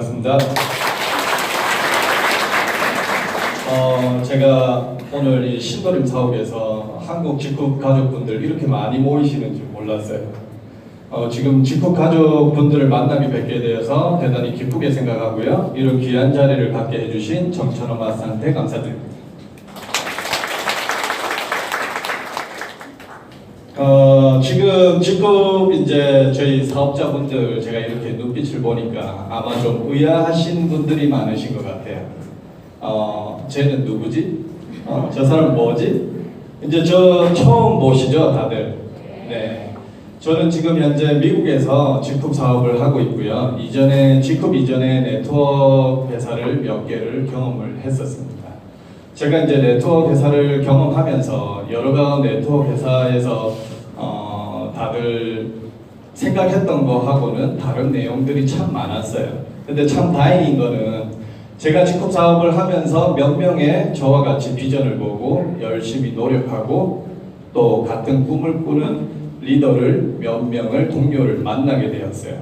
반갑습니다. 제가 오늘 이 신도림 사옥에서 한국 직국 가족분들 이렇게 많이 모이시는 줄 몰랐어요. 지금 직국 가족분들을 만나게 뵙게 되어서 대단히 기쁘게 생각하고요. 이런 귀한 자리를 갖게 해주신 정천호 마스터한테 감사드립니다. 지금 직급 이제 저희 사업자분들 제가 이렇게 눈빛을 보니까 아마 좀 의아하신 분들이 많으신 것 같아요. 쟤는 누구지? 저 사람 뭐지? 이제 저 처음 보시죠, 다들? 네. 저는 지금 현재 미국에서 직급 사업을 하고 있고요. 직급 이전에 네트워크 회사를 몇 개를 경험을 했었습니다. 제가 이제 네트워크 회사를 경험하면서 여러 네트워크 회사에서 다들 생각했던 거하고는 다른 내용들이 참 많았어요. 근데 참 다행인 거는 제가 직급 사업을 하면서 몇 명의 저와 같이 비전을 보고 열심히 노력하고 또 같은 꿈을 꾸는 리더를 몇 명을 동료를 만나게 되었어요.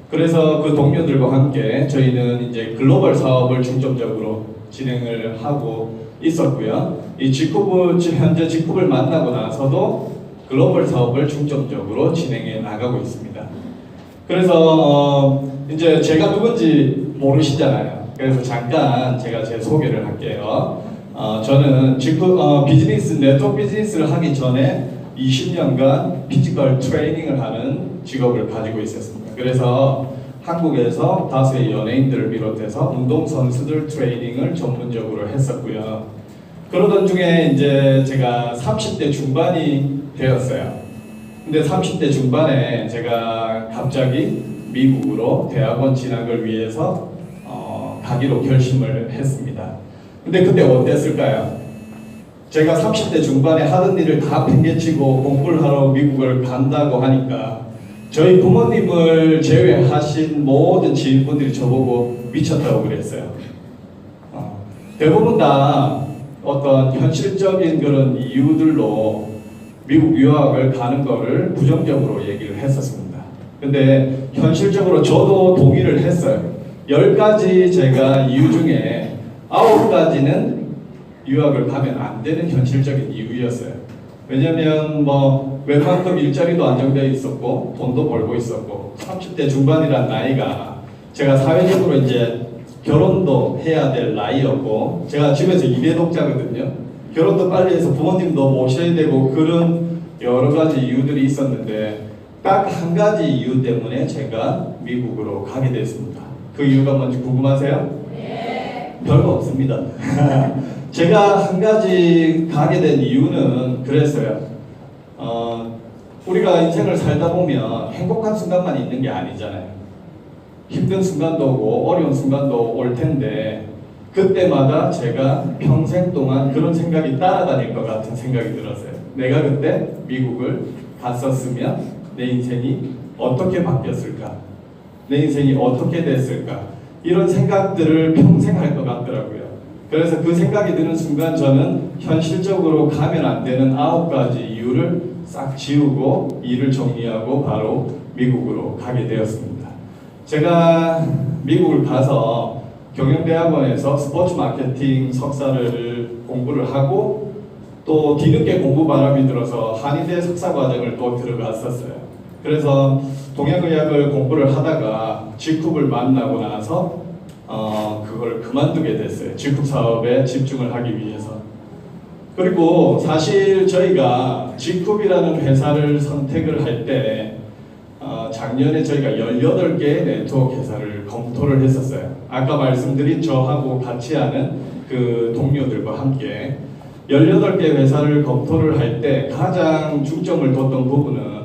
그래서 그 동료들과 함께 저희는 이제 글로벌 사업을 중점적으로 진행을 하고 있었고요. 현재 직급을 만나고 나서도 글로벌 사업을 중점적으로 진행해 나가고 있습니다. 그래서 이제 제가 누군지 모르시잖아요. 그래서 잠깐 제가 제 소개를 할게요. 저는 네트워크 비즈니스를 하기 전에 20년간 피지컬 트레이닝을 하는 직업을 가지고 있었습니다. 그래서 한국에서 다수의 연예인들을 비롯해서 운동선수들 트레이닝을 전문적으로 했었고요. 그러던 중에 이제 제가 30대 중반이 되었어요. 근데 30대 중반에 제가 갑자기 미국으로 대학원 진학을 위해서 가기로 결심을 했습니다. 근데 그때 어땠을까요? 제가 30대 중반에 하던 일을 다 팽개치고 공부를 하러 미국을 간다고 하니까 저희 부모님을 제외하신 모든 지인분들이 저보고 미쳤다고 그랬어요. 대부분 다 어떤 현실적인 그런 이유들로 미국 유학을 가는 거를 부정적으로 얘기를 했었습니다. 근데 현실적으로 저도 동의를 했어요. 10가지 제가 이유 중에 9가지는 유학을 가면 안 되는 현실적인 이유였어요. 왜냐면 웬만큼 일자리도 안정되어 있었고 돈도 벌고 있었고 30대 중반이란 나이가 제가 사회적으로 이제 결혼도 해야 될 나이였고 제가 집에서 2대 독자거든요. 결혼도 빨리 해서 부모님도 모셔야 되고 그런 여러 가지 이유들이 있었는데 딱 한 가지 이유 때문에 제가 미국으로 가게 됐습니다. 그 이유가 뭔지 궁금하세요? 네. 별거 없습니다. 제가 한 가지 가게 된 이유는 그랬어요. 우리가 인생을 살다 보면 행복한 순간만 있는 게 아니잖아요. 힘든 순간도 오고 어려운 순간도 올 텐데 그때마다 제가 평생 동안 그런 생각이 따라다닐 것 같은 생각이 들었어요. 내가 그때 미국을 갔었으면 내 인생이 어떻게 바뀌었을까? 내 인생이 어떻게 됐을까? 이런 생각들을 평생 할 것 같더라고요. 그래서 그 생각이 드는 순간 저는 현실적으로 가면 안 되는 9가지 이유를 싹 지우고 일을 정리하고 바로 미국으로 가게 되었습니다. 제가 미국을 가서 경영대학원에서 스포츠 마케팅 석사를 공부를 하고 또 뒤늦게 공부 바람이 들어서 한의대 석사 과정을 또 들어갔었어요. 그래서 동양의학을 공부를 하다가 직급을 만나고 나서 그걸 그만두게 됐어요. 직급 사업에 집중을 하기 위해서. 그리고 사실 저희가 직급이라는 회사를 선택을 할 때 작년에 저희가 18개의 네트워크 회사를 검토를 했었어요. 아까 말씀드린 저하고 같이 하는 그 동료들과 함께 18개 회사를 검토를 할 때 가장 중점을 뒀던 부분은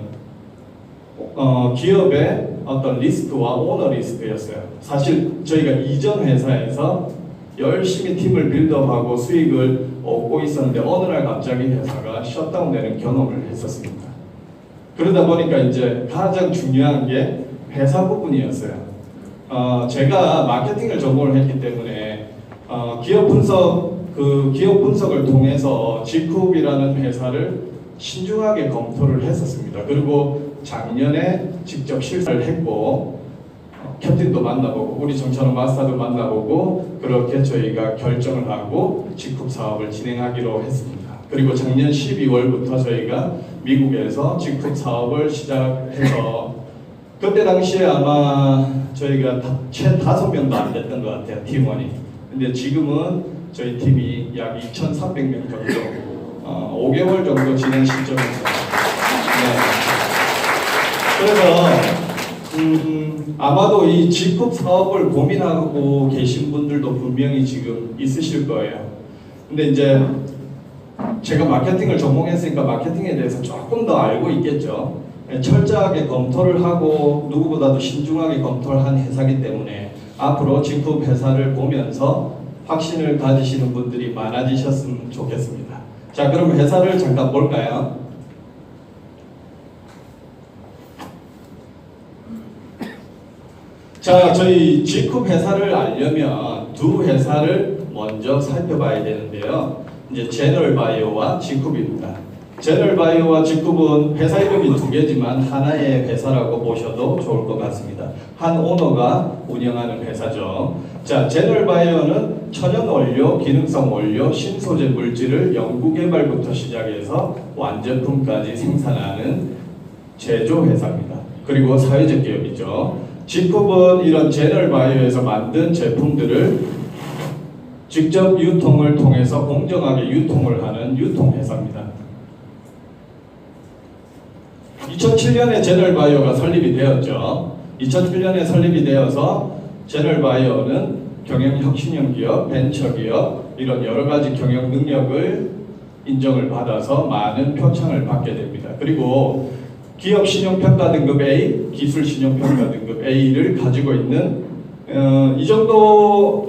기업의 어떤 리스크와 오너 리스크였어요. 사실 저희가 이전 회사에서 열심히 팀을 빌드업하고 수익을 얻고 있었는데 어느 날 갑자기 회사가 셧다운되는 경험을 했었습니다. 그러다 보니까 이제 가장 중요한 게 회사 부분이었어요. 제가 마케팅을 전공을 했기 때문에 기업 분석을 통해서 Gcoup이라는 회사를 신중하게 검토를 했었습니다. 그리고 작년에 직접 실사를 했고 캡틴도 만나보고 우리 정찬호 마스터도 만나보고 그렇게 저희가 결정을 하고 직접 사업을 진행하기로 했습니다. 그리고 작년 12월부터 저희가 미국에서 직접 사업을 시작해서 그때 당시에 아마 저희가 채 5명도 안 됐던 것 같아요, 팀원이. 근데 지금은 저희 팀이 약 2,300명 정도 5개월 정도 진행 시점입니다. 네. 그래서 아마도 이 직접 사업을 고민하고 계신 분들도 분명히 지금 있으실 거예요. 근데 이제 제가 마케팅을 전공했으니까 마케팅에 대해서 조금 더 알고 있겠죠. 철저하게 검토를 하고 누구보다도 신중하게 검토를 한 회사이기 때문에 앞으로 직접 회사를 보면서 확신을 가지시는 분들이 많아지셨으면 좋겠습니다. 자, 그럼 회사를 잠깐 볼까요? 자, 저희 직접 회사를 알려면 두 회사를 먼저 살펴봐야 되는데요. 이제 제너럴바이오와 직급입니다. 제너럴바이오와 직급은 회사 이름이 두 개지만 하나의 회사라고 보셔도 좋을 것 같습니다. 한 오너가 운영하는 회사죠. 자, 제너럴바이오는 천연 원료, 기능성 원료, 신소재 물질을 연구 개발부터 시작해서 완제품까지 생산하는 제조 회사입니다. 그리고 사회적 기업이죠. 직급은 이런 제너럴바이오에서 만든 제품들을 직접 유통을 통해서 공정하게 유통을 하는 유통회사입니다. 2007년에 제너럴바이오가 설립이 되었죠. 2007년에 설립이 되어서 제너럴바이오는 경영혁신형 기업, 벤처기업 이런 여러가지 경영 능력을 인정을 받아서 많은 표창을 받게 됩니다. 그리고 기업 신용평가 등급 A, 기술 신용평가 등급 A를 가지고 있는 이 정도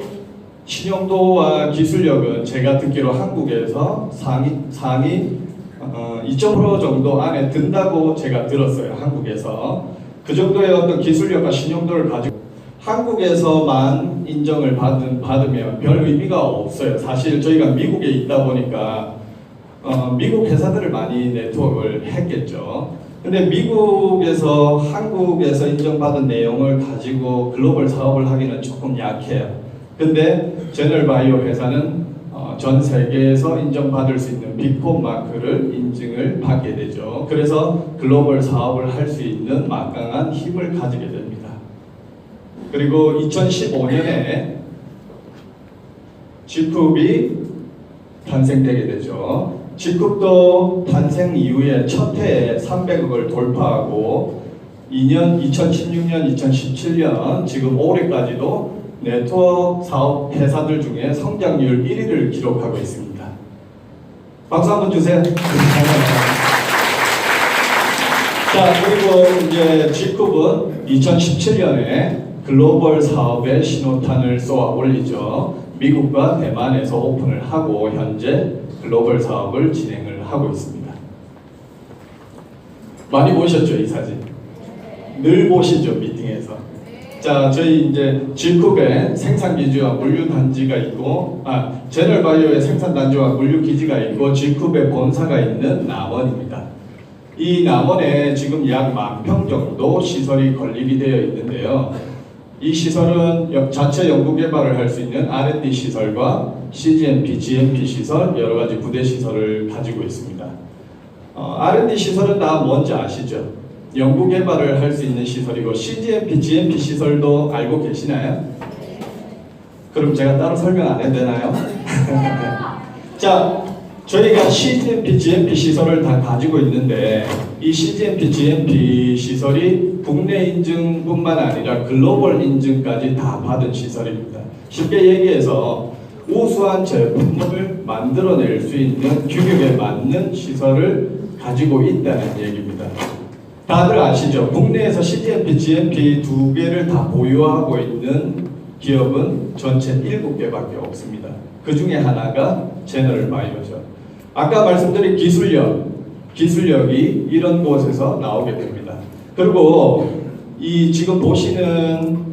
신용도와 기술력은 제가 듣기로 한국에서 상위 2.5% 정도 안에 든다고 제가 들었어요. 한국에서 그 정도의 어떤 기술력과 신용도를 가지고 한국에서만 인정을 받으면 별 의미가 없어요. 사실 저희가 미국에 있다 보니까 미국 회사들을 많이 네트워크를 했겠죠. 근데 미국에서 한국에서 인정받은 내용을 가지고 글로벌 사업을 하기는 조금 약해요. 근데 제너럴바이오 회사는 전 세계에서 인정받을 수 있는 빅4 마크를 인증을 받게 되죠. 그래서 글로벌 사업을 할 수 있는 막강한 힘을 가지게 됩니다. 그리고 2015년에 직급이 탄생되게 되죠. 직급도 탄생 이후에 첫 해에 300억을 돌파하고 2016년, 2017년 지금 올해까지도 네트워크 사업 회사들 중에 성장률 1위를 기록하고 있습니다. 박수 한번 주세요. 자, 그리고 이제 직급은 2017년에 글로벌 사업의 신호탄을 쏘아 올리죠. 미국과 대만에서 오픈을 하고 현재 글로벌 사업을 진행을 하고 있습니다. 많이 보셨죠, 이 사진? 늘 보시죠, 미팅에서. 자, 저희 이제 직급에 생산기지와 물류단지가 있고, 제너럴바이오의 생산단지와 물류기지가 있고, 직급에 본사가 있는 남원입니다. 이 남원에 지금 약 10,000평 정도 시설이 건립이 되어 있는데요. 이 시설은 자체 연구개발을 할 수 있는 R&D 시설과 CGMP, GMP 시설, 여러가지 부대 시설을 가지고 있습니다. R&D 시설은 다 뭔지 아시죠? 연구개발을 할 수 있는 시설이고 CGMP, GMP 시설도 알고 계시나요? 그럼 제가 따로 설명 안 해도 되나요? 자, 저희가 CGMP, GMP 시설을 다 가지고 있는데 이 CGMP, GMP 시설이 국내 인증뿐만 아니라 글로벌 인증까지 다 받은 시설입니다. 쉽게 얘기해서 우수한 제품을 만들어낼 수 있는 규격에 맞는 시설을 가지고 있다는 얘기입니다. 다들 아시죠? 국내에서 CGMP, GMP 두 개를 다 보유하고 있는 기업은 전체 7개밖에 없습니다. 그 중에 하나가 제너럴바이오죠. 아까 말씀드린 기술력이 이런 곳에서 나오게 됩니다. 그리고 이 지금 보시는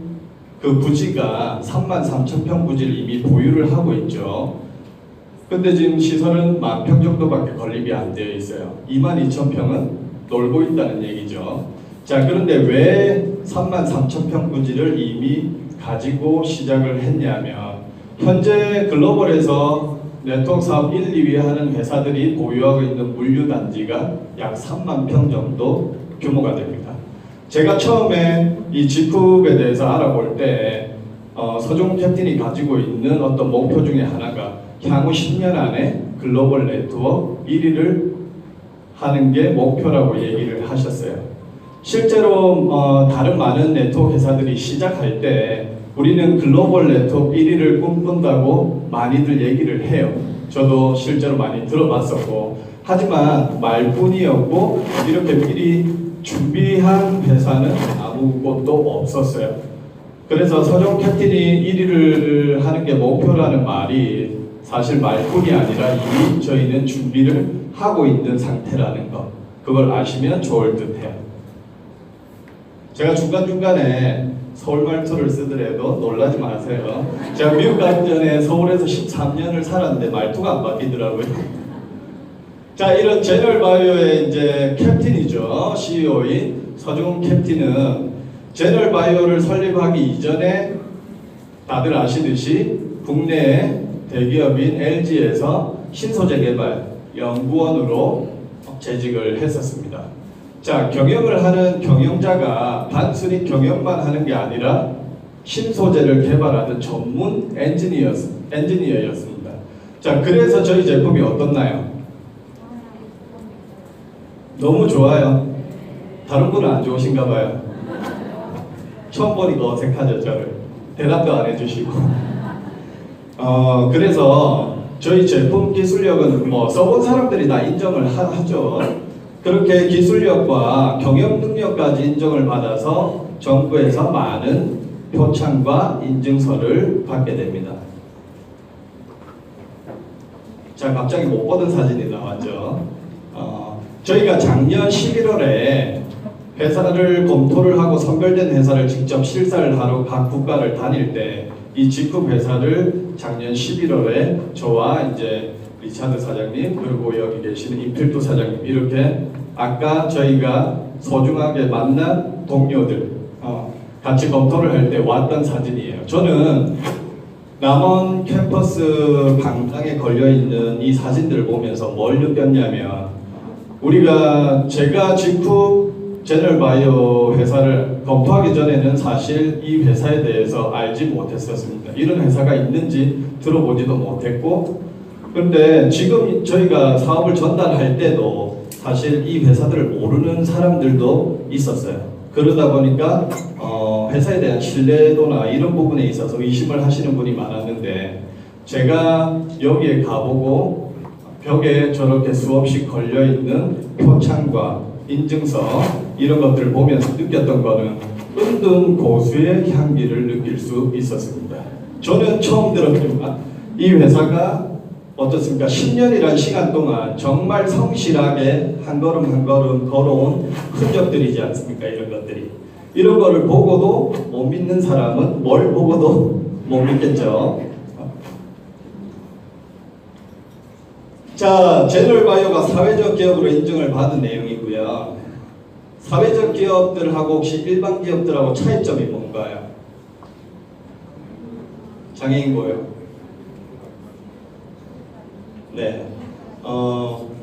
그 부지가 33,000평 부지를 이미 보유를 하고 있죠. 근데 지금 시설은 10,000평 정도밖에 건립이 안 되어 있어요. 22,000평은 놀고 있다는 얘기죠. 자, 그런데 왜 33,000평 부지를 이미 가지고 시작을 했냐면 현재 글로벌에서 네트워크 사업 1, 2위 하는 회사들이 보유하고 있는 물류 단지가 약 3만 평 정도 규모가 됩니다. 제가 처음에 이 G룹에 대해서 알아볼 때 서종 캡틴이 가지고 있는 어떤 목표 중에 하나가 향후 10년 안에 글로벌 네트워크 1위를 하는 게 목표라고 얘기를 하셨어요. 실제로 다른 많은 네트워크 회사들이 시작할 때 우리는 글로벌 네트워크 1위를 꿈꾼다고 많이들 얘기를 해요. 저도 실제로 많이 들어봤었고, 하지만 말뿐이었고 이렇게 미리 준비한 회사는 아무것도 없었어요. 그래서 서종 캡틴이 1위를 하는 게 목표라는 말이 사실 말뿐이 아니라 이미 저희는 준비를 하고 있는 상태라는 것, 그걸 아시면 좋을 듯해요. 제가 중간중간에 서울 말투를 쓰더라도 놀라지 마세요. 제가 미국 가기 전에 서울에서 13년을 살았는데 말투가 안 바뀌더라고요. 자, 이런 제널바이오의 이제 캡틴이죠. CEO인 서중 캡틴은 제널바이오를 설립하기 이전에 다들 아시듯이 국내 대기업인 LG에서 신소재 개발 연구원으로 재직을 했었습니다. 자, 경영을 하는 경영자가 단순히 경영만 하는 게 아니라 신소재를 개발하는 전문 엔지니어였습니다. 자, 그래서 저희 제품이 어떻나요? 너무 좋아요. 다른 분은 안 좋으신가 봐요. 처음 보니까 어색하죠, 저를. 대답도 안 해주시고. 그래서 저희 제품 기술력은 뭐 써본 사람들이 다 인정을 하죠. 그렇게 기술력과 경영 능력까지 인정을 받아서 정부에서 많은 표창과 인증서를 받게 됩니다. 자, 갑자기 못 보던 사진이 나왔죠. 저희가 작년 11월에 회사를 검토를 하고 선별된 회사를 직접 실사를 하러 각 국가를 다닐 때 이 G룹 회사를 작년 11월에 저와 이제 리차드 사장님 그리고 여기 계시는 임필도 사장님 이렇게 아까 저희가 소중하게 만난 동료들 같이 검토를 할 때 왔던 사진이에요. 저는 남원 캠퍼스 강당에 걸려있는 이 사진들을 보면서 뭘 느꼈냐면 제가 G룹 제널바이오 회사를 검토하기 전에는 사실 이 회사에 대해서 알지 못했었습니다. 이런 회사가 있는지 들어보지도 못했고, 그런데 지금 저희가 사업을 전달할 때도 사실 이 회사들을 모르는 사람들도 있었어요. 그러다 보니까 회사에 대한 신뢰도나 이런 부분에 있어서 의심을 하시는 분이 많았는데, 제가 여기에 가보고 벽에 저렇게 수없이 걸려있는 표창과 인증서 이런 것들을 보면서 느꼈던 거는 은둔 고수의 향기를 느낄 수 있었습니다. 저는 처음 들었지만 이 회사가 어떻습니까? 10년이라는 시간 동안 정말 성실하게 한 걸음 한 걸음 걸어온 흔적들이지 않습니까? 이런 것들이. 이런 거를 보고도 못 믿는 사람은 뭘 보고도 못 믿겠죠. 자, 제널바이오가 사회적 기업으로 인증을 받은 내용이고요. 사회적 기업들하고 혹시 일반 기업들하고 차이점이 뭔가요? 장애인 고요. 네.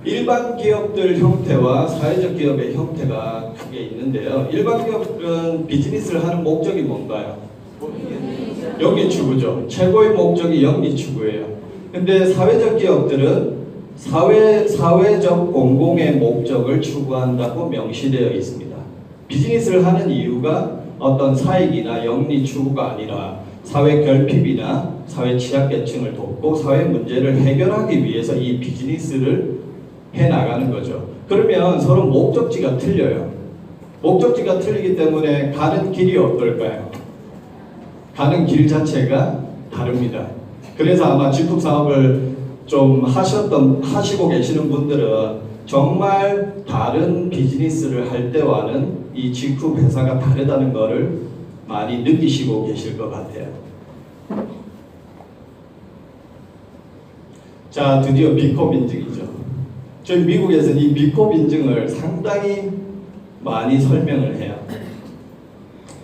일반 기업들 형태와 사회적 기업의 형태가 크게 있는데요. 일반 기업은 비즈니스를 하는 목적이 뭔가요? 영리 추구죠. 최고의 목적이 영리 추구예요. 근데 사회적 기업들은 사회적 공공의 목적을 추구한다고 명시되어 있습니다. 비즈니스를 하는 이유가 어떤 사익이나 영리 추구가 아니라 사회 결핍이나 사회 취약계층을 돕고 사회 문제를 해결하기 위해서 이 비즈니스를 해나가는 거죠. 그러면 서로 목적지가 틀려요. 목적지가 틀리기 때문에 가는 길이 어떨까요? 가는 길 자체가 다릅니다. 그래서 아마 G룹 사업을 좀 하시고 계시는 분들은 정말 다른 비즈니스를 할 때와는 이 G룹 회사가 다르다는 것을 많이 느끼시고 계실 것 같아요. 자, 드디어 B컵 인증이죠. 저희 미국에서는 이 B컵 인증을 상당히 많이 설명을 해요.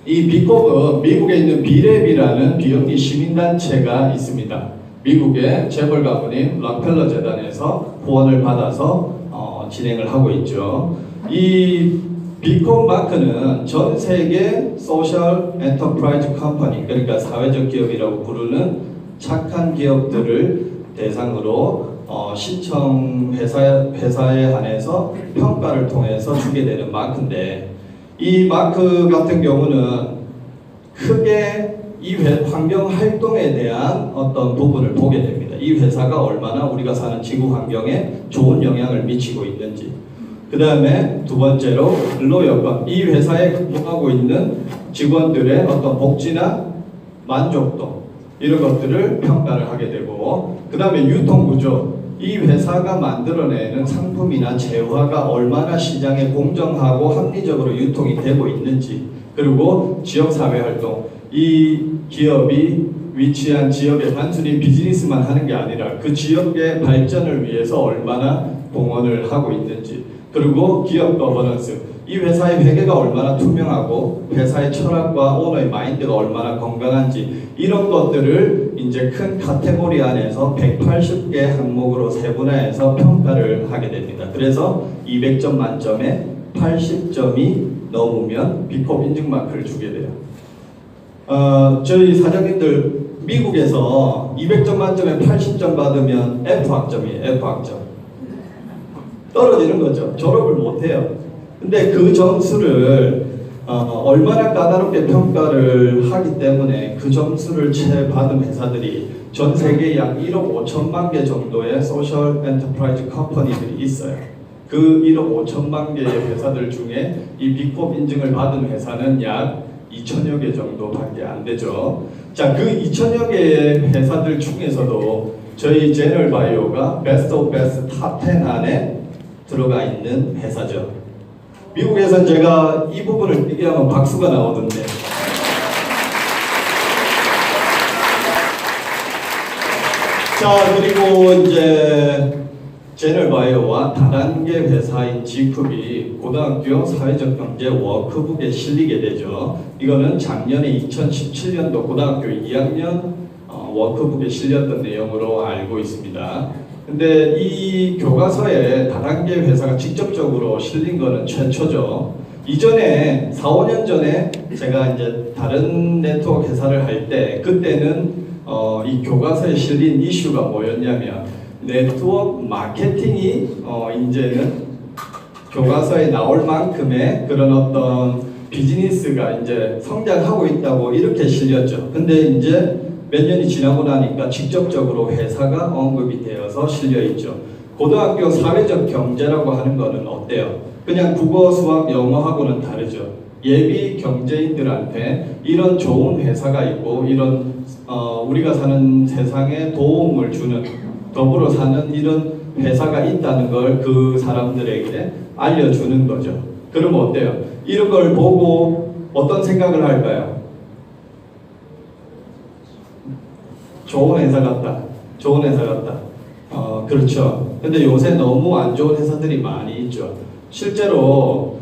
이 비콥은 미국에 있는 비랩이라는 비영리 시민단체가 있습니다. 미국의 재벌 가문인 락펠러 재단에서 후원을 받아서 진행을 하고 있죠. 이 비콥 마크는 전 세계 소셜 엔터프라이즈 컴퍼니, 그러니까 사회적 기업이라고 부르는 착한 기업들을 대상으로 시청 회사에 한해서 평가를 통해서 주게 되는 마크인데, 이 마크 같은 경우는 크게 이 환경 활동에 대한 어떤 부분을 보게 됩니다. 이 회사가 얼마나 우리가 사는 지구 환경에 좋은 영향을 미치고 있는지. 그 다음에 두 번째로 근로여건, 이 회사에 근무하고 있는 직원들의 어떤 복지나 만족도, 이런 것들을 평가를 하게 되고, 그 다음에 유통구조, 이 회사가 만들어내는 상품이나 재화가 얼마나 시장에 공정하고 합리적으로 유통이 되고 있는지, 그리고 지역사회활동, 이 기업이 위치한 지역에 단순히 비즈니스만 하는 게 아니라 그 지역의 발전을 위해서 얼마나 공헌을 하고 있는지, 그리고 기업 거버넌스, 이 회사의 회계가 얼마나 투명하고 회사의 철학과 오너의 마인드가 얼마나 건강한지, 이런 것들을 이제 큰 카테고리 안에서 180개 항목으로 세분화해서 평가를 하게 됩니다. 그래서 200점 만점에 80점이 넘으면 비콥 인증 마크를 주게 돼요. 저희 사장님들 미국에서 200점 만점에 80점 받으면 F학점이에요. F학점. 떨어지는 거죠. 졸업을 못해요. 근데 그 점수를 얼마나 까다롭게 평가를 하기 때문에 그 점수를 채 받은 회사들이 전 세계에 약 1억 5천만 개 정도의 소셜 엔터프라이즈 컴퍼니들이 있어요. 그 1억 5천만 개의 회사들 중에 이 비콥 인증을 받은 회사는 약 2천여 개 정도밖에 안 되죠. 자, 그 2천여 개의 회사들 중에서도 저희 제너럴바이오가 베스트 오브 베스트 탑 10 안에 들어가 있는 회사죠. 미국에선 제가 이 부분을 얘기하면 박수가 나오던데. 자, 그리고 이제 제너럴바이오와 다단계 회사인 지쿱이 고등학교 사회적 경제 워크북에 실리게 되죠. 이거는 작년에 2017년도 고등학교 2학년 워크북에 실렸던 내용으로 알고 있습니다. 근데 이 교과서에 다단계 회사가 직접적으로 실린 거는 최초죠. 이전에 4, 5년 전에 제가 이제 다른 네트워크 회사를 할 때, 그때는 이 교과서에 실린 이슈가 뭐였냐면 네트워크 마케팅이 이제는 교과서에 나올 만큼의 그런 어떤 비즈니스가 이제 성장하고 있다고 이렇게 실렸죠. 근데 이제 몇 년이 지나고 나니까 직접적으로 회사가 언급이 되어서 실려 있죠. 고등학교 사회적 경제라고 하는 거는 어때요? 그냥 국어, 수학, 영어하고는 다르죠. 예비 경제인들한테 이런 좋은 회사가 있고, 이런 우리가 사는 세상에 도움을 주는, 더불어 사는 이런 회사가 있다는 걸 그 사람들에게 알려주는 거죠. 그러면 어때요? 이런 걸 보고 어떤 생각을 할까요? 좋은 회사 같다. 좋은 회사 같다. 그렇죠. 근데 요새 너무 안 좋은 회사들이 많이 있죠. 실제로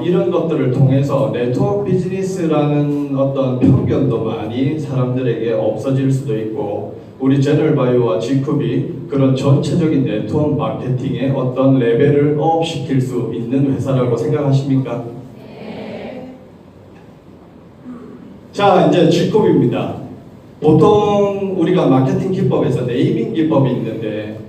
이런 것들을 통해서 네트워크 비즈니스라는 어떤 편견도 많이 사람들에게 없어질 수도 있고, 우리 제너럴바이오와 지쿱이 그런 전체적인 네트워크 마케팅의 어떤 레벨을 업시킬 수 있는 회사라고 생각하십니까? 자, 이제 지쿱입니다. 보통 우리가 마케팅 기법에서 네이밍 기법이 있는데,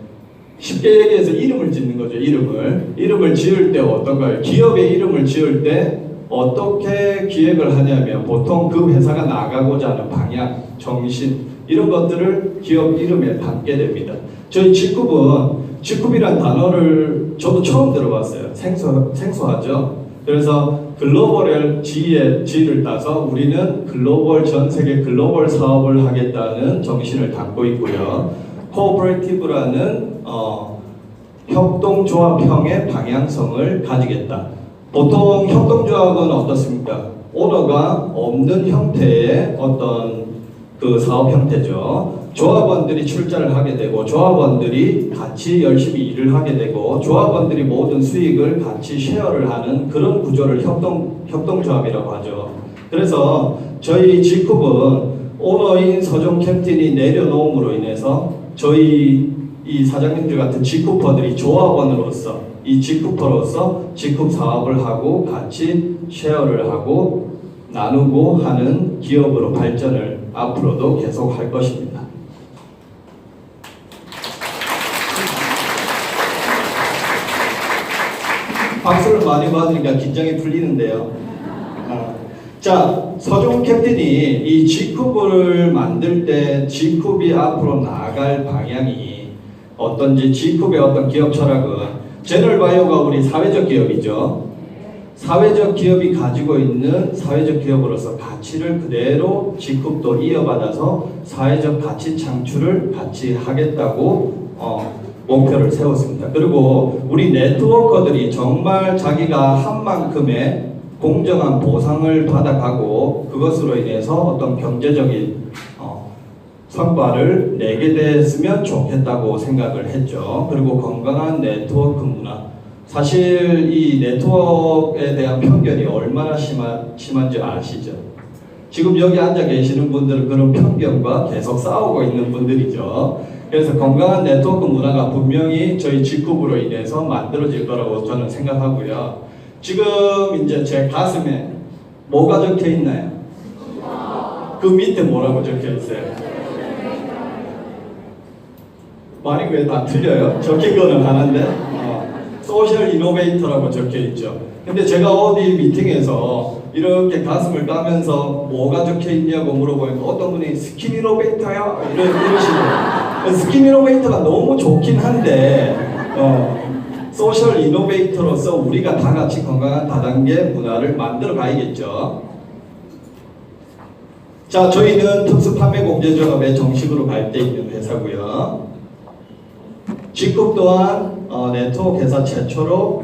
쉽게 얘기해서 이름을 짓는 거죠. 이름을 지을 때 어떤가요? 기업의 이름을 지을 때 어떻게 기획을 하냐면, 보통 그 회사가 나가고자 하는 방향, 정신, 이런 것들을 기업 이름에 담게 됩니다. 저희 지쿱이란 단어를 저도 처음 들어봤어요. 생소하죠? 그래서 글로벌의 G를 따서 우리는 글로벌, 전 세계 글로벌 사업을 하겠다는 정신을 담고 있고요. 코오퍼레이티브라는 협동조합형의 방향성을 가지겠다. 보통 협동조합은 어떻습니까? 오너가 없는 형태의 어떤 그 사업 형태죠. 조합원들이 출자를 하게 되고 조합원들이 같이 열심히 일을 하게 되고 조합원들이 모든 수익을 같이 쉐어를 하는 그런 구조를 협동조합이라고 하죠. 그래서 저희 G컵은 오너인 서종 캡틴이 내려놓음으로 인해서 저희 이 사장님들 같은 G컵퍼들이 조합원으로서 이 G컵퍼로서 G컵 사업을 하고 같이 쉐어를 하고 나누고 하는 기업으로 발전을 앞으로도 계속 할 것입니다. 박수를 많이 받으니까 긴장이 풀리는데요. 자, 서종 캡틴이 이 G컵을 만들 때 G컵이 앞으로 나아갈 방향이 어떤지, G컵의 어떤 기업 철학은 제너럴바이오가 우리 사회적 기업이죠. 사회적 기업이 가지고 있는 사회적 기업으로서 가치를 그대로 G컵도 이어받아서 사회적 가치 창출을 같이 하겠다고 목표를 세웠습니다. 그리고 우리 네트워커들이 정말 자기가 한 만큼의 공정한 보상을 받아가고 그것으로 인해서 어떤 경제적인 성과를 내게 됐으면 좋겠다고 생각을 했죠. 그리고 건강한 네트워크 문화. 사실 이 네트워크에 대한 편견이 얼마나 심한지 아시죠? 지금 여기 앉아 계시는 분들은 그런 편견과 계속 싸우고 있는 분들이죠. 그래서 건강한 네트워크 문화가 분명히 저희 G컵으로 인해서 만들어질 거라고 저는 생각하고요. 지금 이제 제 가슴에 뭐가 적혀 있나요? 그 밑에 뭐라고 적혀 있어요? 말이 왜 다 틀려요? 적힌 거는 하나인데 소셜 이노베이터라고 적혀 있죠. 근데 제가 어디 미팅에서 이렇게 가슴을 까면서 뭐가 적혀 있냐고 물어보니까 어떤 분이 스킨 이노베이터야? 이러시고 스킨 이노베이터가 너무 좋긴 한데 소셜 이노베이터로서 우리가 다 같이 건강한 다단계 문화를 만들어 가야겠죠. 자, 저희는 특수판매공제조합에 정식으로 갈대 있는 회사고요. G컵 또한 네트워크 회사 최초로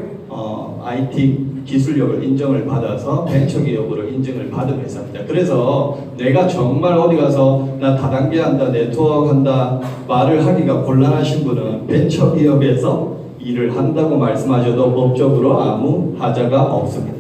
IT 기술력을 인정을 받아서 벤처기업으로 인증을 받은 회사입니다. 그래서 내가 정말 어디 가서 나 다단계 한다, 네트워크 한다 말을 하기가 곤란하신 분은 벤처기업에서 일을 한다고 말씀하셔도 법적으로 아무 하자가 없습니다.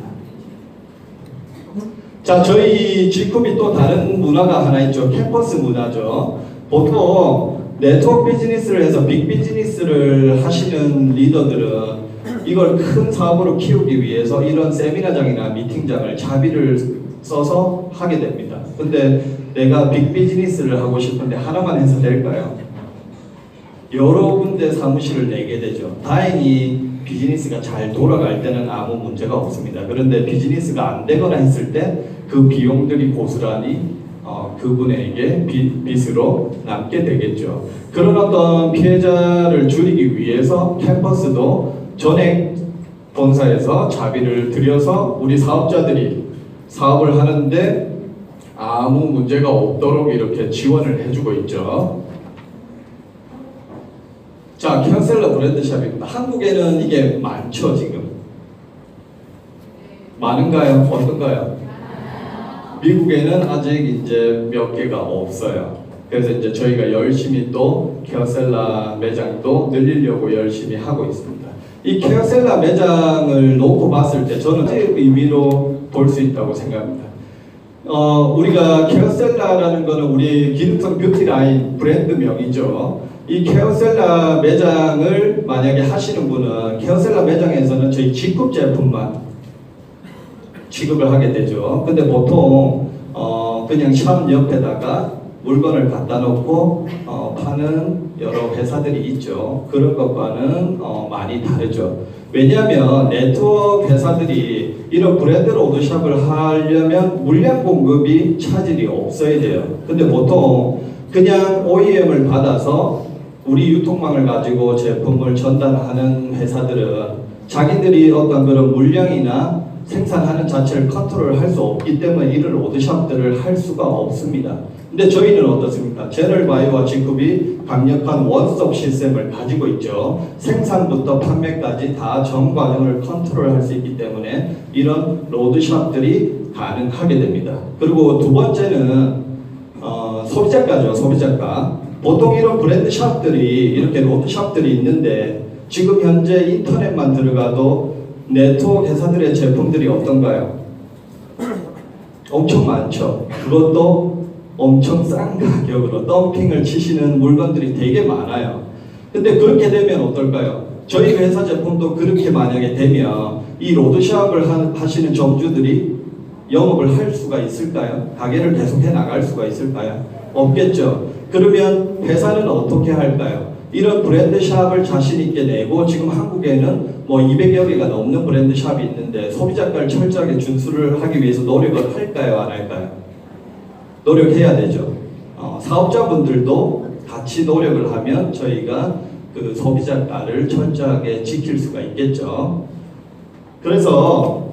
자, 저희 G컵이 또 다른 문화가 하나 있죠. 캠퍼스 문화죠. 보통 네트워크 비즈니스를 해서 빅 비즈니스를 하시는 리더들은 이걸 큰 사업으로 키우기 위해서 이런 세미나장이나 미팅장을 자비를 써서 하게 됩니다. 근데 내가 빅 비즈니스를 하고 싶은데 하나만 해서 될까요? 여러 군데 사무실을 내게 되죠. 다행히 비즈니스가 잘 돌아갈 때는 아무 문제가 없습니다. 그런데 비즈니스가 안 되거나 했을 때 그 비용들이 고스란히 그분에게 빚으로 남게 되겠죠. 그런 어떤 피해자를 줄이기 위해서 캠퍼스도 전액 본사에서 자비를 들여서 우리 사업자들이 사업을 하는데 아무 문제가 없도록 이렇게 지원을 해주고 있죠. 자, 캐셀러 브랜드샵입니다. 한국에는 이게 많죠, 지금? 많은가요? 어떤가요? 미국에는 아직 이제 몇 개가 없어요. 그래서 이제 저희가 열심히 또 캐셀러 매장도 늘리려고 열심히 하고 있습니다. 이 캐셀러 매장을 놓고 봤을 때 저는 의미로 볼 수 있다고 생각합니다. 우리가 캐셀러라는 거는 우리 기능성 뷰티 라인 브랜드명이죠. 이 케어셀라 매장을 만약에 하시는 분은 케어셀라 매장에서는 저희 G컵 제품만 취급을 하게 되죠. 근데 보통 그냥 샵 옆에다가 물건을 갖다 놓고 파는 여러 회사들이 있죠. 그런 것과는 많이 다르죠. 왜냐하면 네트워크 회사들이 이런 브랜드 로드샵을 하려면 물량 공급이 차질이 없어야 돼요. 근데 보통 그냥 OEM을 받아서 우리 유통망을 가지고 제품을 전달하는 회사들은 자기들이 어떤 그런 물량이나 생산하는 자체를 컨트롤할 수 없기 때문에 이런 로드샵들을 할 수가 없습니다. 근데 저희는 어떻습니까? 제너럴바이오와 G컵이 강력한 원스톱 시스템을 가지고 있죠. 생산부터 판매까지 다 전 과정을 컨트롤할 수 있기 때문에 이런 로드샵들이 가능하게 됩니다. 그리고 두 번째는 소비자가죠, 소비자가. 보통 이런 브랜드 샵들이 이렇게 로드 샵들이 있는데 지금 현재 인터넷만 들어가도 네트워크 회사들의 제품들이 어떤가요? 엄청 많죠. 그것도 엄청 싼 가격으로 덤핑을 치시는 물건들이 되게 많아요. 근데 그렇게 되면 어떨까요? 저희 회사 제품도 그렇게 만약에 되면 이 로드샵을 하시는 점주들이 영업을 할 수가 있을까요? 가게를 계속해 나갈 수가 있을까요? 없겠죠. 그러면 회사는 어떻게 할까요? 이런 브랜드 샵을 자신 있게 내고 지금 한국에는 뭐 200여 개가 넘는 브랜드 샵이 있는데 소비자가를 철저하게 준수를 하기 위해서 노력을 할까요? 안 할까요? 노력해야 되죠. 사업자분들도 같이 노력을 하면 저희가 그 소비자가를 철저하게 지킬 수가 있겠죠. 그래서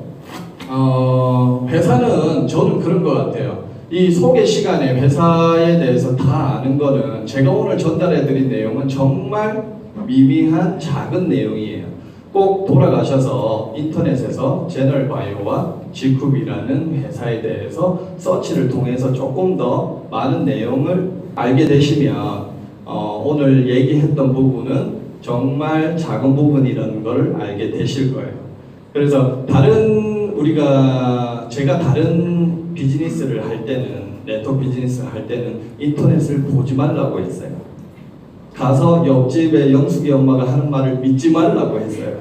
회사는 저는 그런 것 같아요. 이 소개 시간에 회사에 대해서 다 아는 거는 제가 오늘 전달해 드린 내용은 정말 미미한 작은 내용이에요. 꼭 돌아가셔서 인터넷에서 제널바이오와 지쿱이라는 회사에 대해서 서치를 통해서 조금 더 많은 내용을 알게 되시면 오늘 얘기했던 부분은 정말 작은 부분이라는 걸 알게 되실 거예요. 그래서 제가 다른 비즈니스를 할 때는, 네트워크 비즈니스를 할 때는 인터넷을 보지 말라고 했어요. 가서 옆집에 영숙이 엄마가 하는 말을 믿지 말라고 했어요.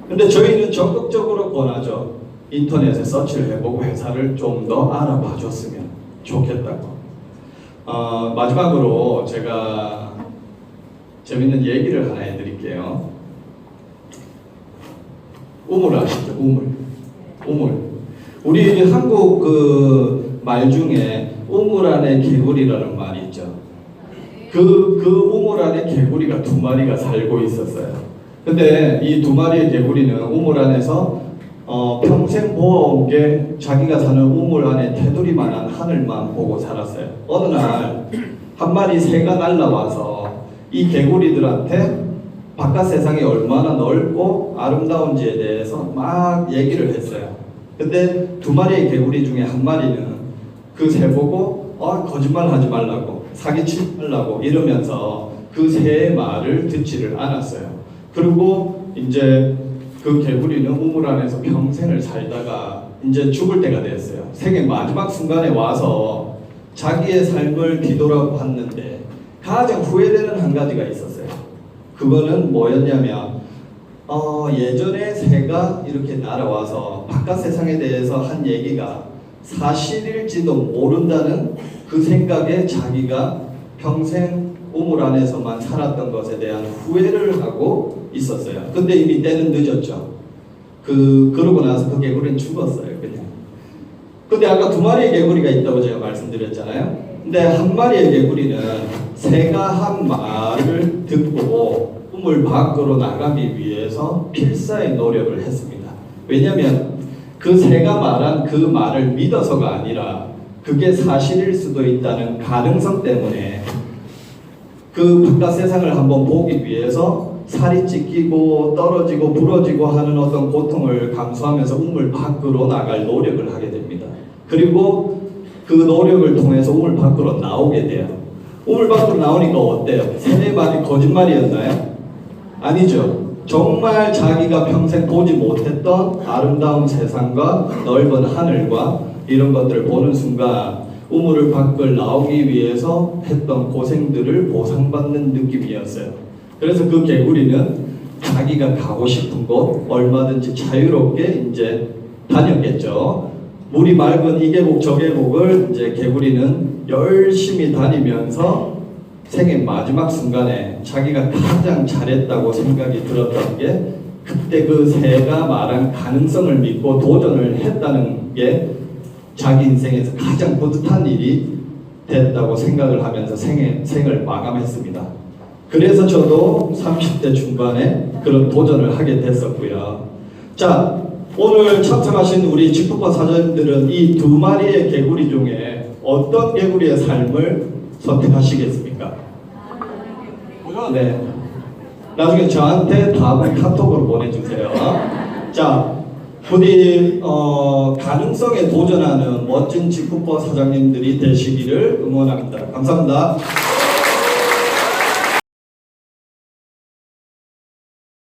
근데 저희는 적극적으로 권하죠. 인터넷에 서치를 해보고 회사를 좀 더 알아봐 줬으면 좋겠다고. 마지막으로 제가 재밌는 얘기를 하나 해드릴게요. 우물 아시죠? 우물. 우리 한국 그 말 중에 우물 안에 개구리라는 말이 있죠. 그 우물 안에 개구리가 2마리가 살고 있었어요. 근데 이 2마리의 개구리는 우물 안에서 평생 보아온 게 자기가 사는 우물 안에 테두리만한 하늘만 보고 살았어요. 어느 날 한 마리 새가 날라와서 이 개구리들한테 바깥 세상이 얼마나 넓고 아름다운지에 대해서 막 얘기를 했어요. 근데 2마리의 개구리 중에 한 마리는 그 새 보고 거짓말 하지 말라고, 사기치지 말라고 이러면서 그 새의 말을 듣지를 않았어요. 그리고 이제 그 개구리는 우물 안에서 평생을 살다가 이제 죽을 때가 됐어요. 생의 마지막 순간에 와서 자기의 삶을 뒤돌아봤는데 가장 후회되는 한 가지가 있었어요. 그거는 뭐였냐면 예전에 새가 이렇게 날아와서 바깥 세상에 대해서 한 얘기가 사실일지도 모른다는 그 생각에 자기가 평생 우물 안에서만 살았던 것에 대한 후회를 하고 있었어요. 근데 이미 때는 늦었죠. 그러고 나서 그 개구리는 죽었어요, 그냥. 근데 아까 2마리의 개구리가 있다고 제가 말씀드렸잖아요. 근데 한 마리의 개구리는 새가 한 말을 듣고 우물 밖으로 나가기 위해서 필사의 노력을 했습니다. 왜냐하면 그 새가 말한 그 말을 믿어서가 아니라 그게 사실일 수도 있다는 가능성 때문에 그 바깥 세상을 한번 보기 위해서 살이 찢기고 떨어지고 부러지고 하는 어떤 고통을 감수하면서 우물 밖으로 나갈 노력을 하게 됩니다. 그리고 그 노력을 통해서 우물 밖으로 나오게 돼요. 우물 밖으로 나오니까 어때요? 새의 말이 거짓말이었나요? 아니죠. 정말 자기가 평생 보지 못했던 아름다운 세상과 넓은 하늘과 이런 것들을 보는 순간 우물을 밖을 나오기 위해서 했던 고생들을 보상받는 느낌이었어요. 그래서 그 개구리는 자기가 가고 싶은 곳 얼마든지 자유롭게 이제 다녔겠죠. 물이 맑은 이 계곡 저 계곡을 이제 개구리는 열심히 다니면서 생의 마지막 순간에 자기가 가장 잘했다고 생각이 들었던 게 그때 그 새가 말한 가능성을 믿고 도전을 했다는 게 자기 인생에서 가장 뿌듯한 일이 됐다고 생각을 하면서 생을 마감했습니다. 그래서 저도 30대 중반에 그런 도전을 하게 됐었고요. 자, 오늘 참석하신 우리 지쿠파 사장님들은 이 2마리의 개구리 중에 어떤 개구리의 삶을 선택하시겠습니까? 네. 나중에 저한테 답을 카톡으로 보내주세요. 자, 부디 가능성에 도전하는 멋진 직구버 사장님들이 되시기를 응원합니다. 감사합니다.